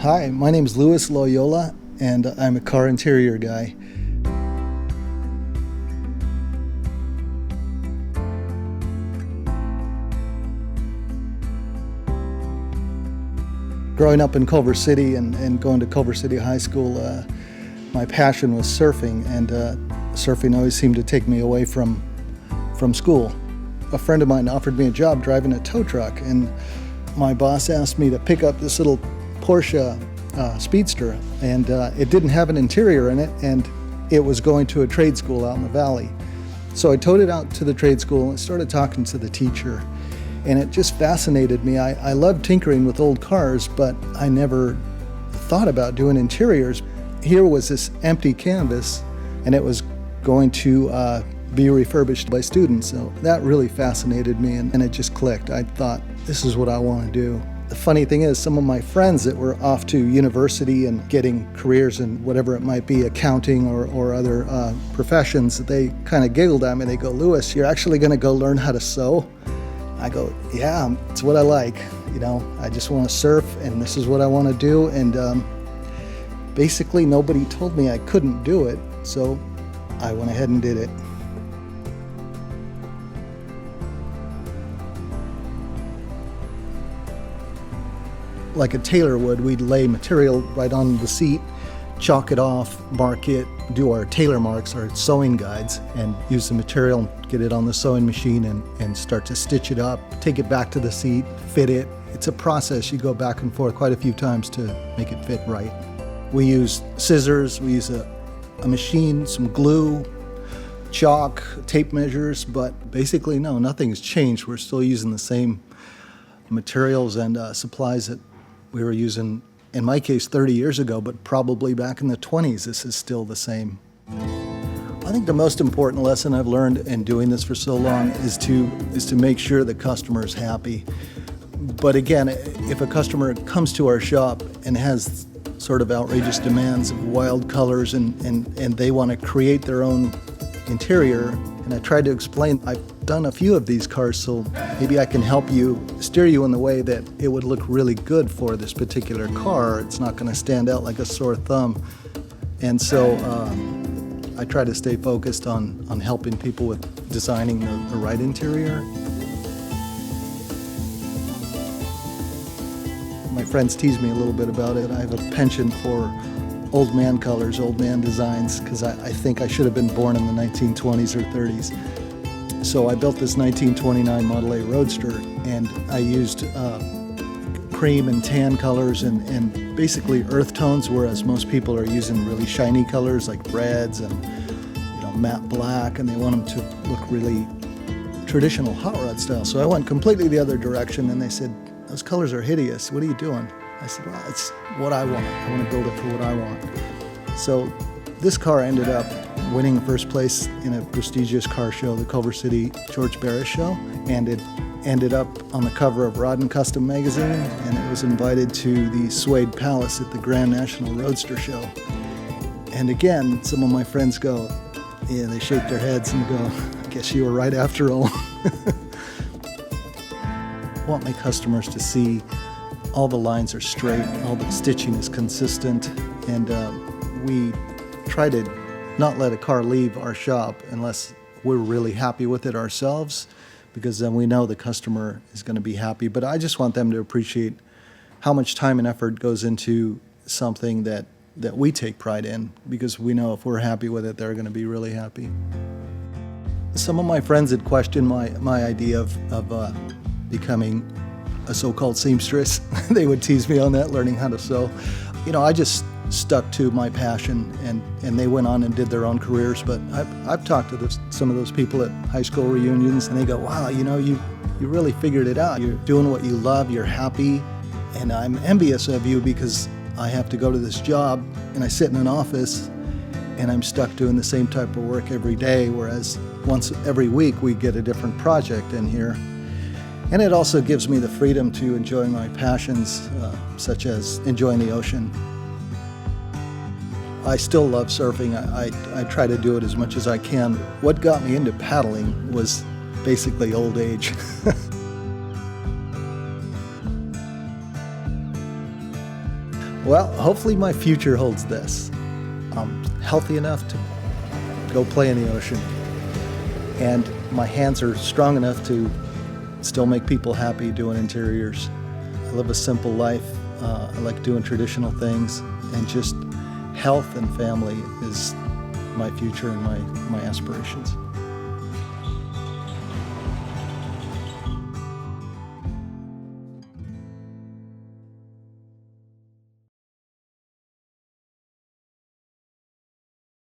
Hi, my name is Louis Loyola, and I'm a car interior guy. Growing up in Culver City and going to Culver City High School, my passion was surfing, and surfing always seemed to take me away from school. A friend of mine offered me a job driving a tow truck, and my boss asked me to pick up this little Porsche Speedster, and it didn't have an interior in it, and it was going to a trade school out in the valley. So I towed it out to the trade school and started talking to the teacher, and it just fascinated me. I love tinkering with old cars, but I never thought about doing interiors. Here was this empty canvas, and it was going to be refurbished by students. So that really fascinated me, and it just clicked. I thought, this is what I want to do. The funny thing is, some of my friends that were off to university and getting careers in whatever it might be, accounting or other professions, they kind of giggled at me. They go, "Louis, you're actually going to go learn how to sew?" I go, "Yeah, it's what I like. I just want to surf, and this is what I want to do." And basically, nobody told me I couldn't do it, so I went ahead and did it. Like a tailor would, we'd lay material right on the seat, chalk it off, mark it, do our tailor marks, our sewing guides, and use the material, get it on the sewing machine and start to stitch it up, take it back to the seat, fit it. It's a process. You go back and forth quite a few times to make it fit right. We use scissors, we use a machine, some glue, chalk, tape measures, but basically no, nothing's changed. We're still using the same materials and supplies that we were using, in my case, 30 years ago, but probably back in the 20s, this is still the same. I think the most important lesson I've learned in doing this for so long is to make sure the customer is happy. But again, if a customer comes to our shop and has sort of outrageous demands of wild colors and they want to create their own interior, and I tried to explain, I've done a few of these cars, so maybe I can help you, steer you in the way that it would look really good for this particular car. It's not going to stand out like a sore thumb. And so I try to stay focused on helping people with designing the right interior. My friends tease me a little bit about it. I have a penchant for old man colors, old man designs, because I think I should have been born in the 1920s or 30s. So I built this 1929 Model A Roadster, and I used cream and tan colors and basically earth tones, whereas most people are using really shiny colors like reds and matte black, and they want them to look really traditional hot rod style. So I went completely the other direction, and they said, "Those colors are hideous. What are you doing?" I said, "Well, it's what I want. I want to build it for what I want." So this car ended up winning first place in a prestigious car show, the Culver City George Barris Show, and it ended up on the cover of Rod & Custom magazine, and it was invited to the Suede Palace at the Grand National Roadster Show. And again, some of my friends go, yeah, they shake their heads and go, "I guess you were right after all." I want my customers to see all the lines are straight, all the stitching is consistent, and we try to not let a car leave our shop unless we're really happy with it ourselves, because then we know the customer is going to be happy. But I just want them to appreciate how much time and effort goes into something that we take pride in, because we know if we're happy with it, they're going to be really happy. Some of my friends had questioned my idea of becoming a so-called seamstress. They would tease me on that, learning how to sew. I just stuck to my passion, and they went on and did their own careers. But I've talked to some of those people at high school reunions, and they go, "Wow, you really figured it out. You're doing what you love, you're happy, and I'm envious of you because I have to go to this job and I sit in an office and I'm stuck doing the same type of work every day, whereas once every week we get a different project in here." And it also gives me the freedom to enjoy my passions, such as enjoying the ocean. I still love surfing. I try to do it as much as I can. What got me into paddling was basically old age. Well, hopefully my future holds this. I'm healthy enough to go play in the ocean, and my hands are strong enough to still make people happy doing interiors. I live a simple life. I like doing traditional things, and just health and family is my future and my aspirations.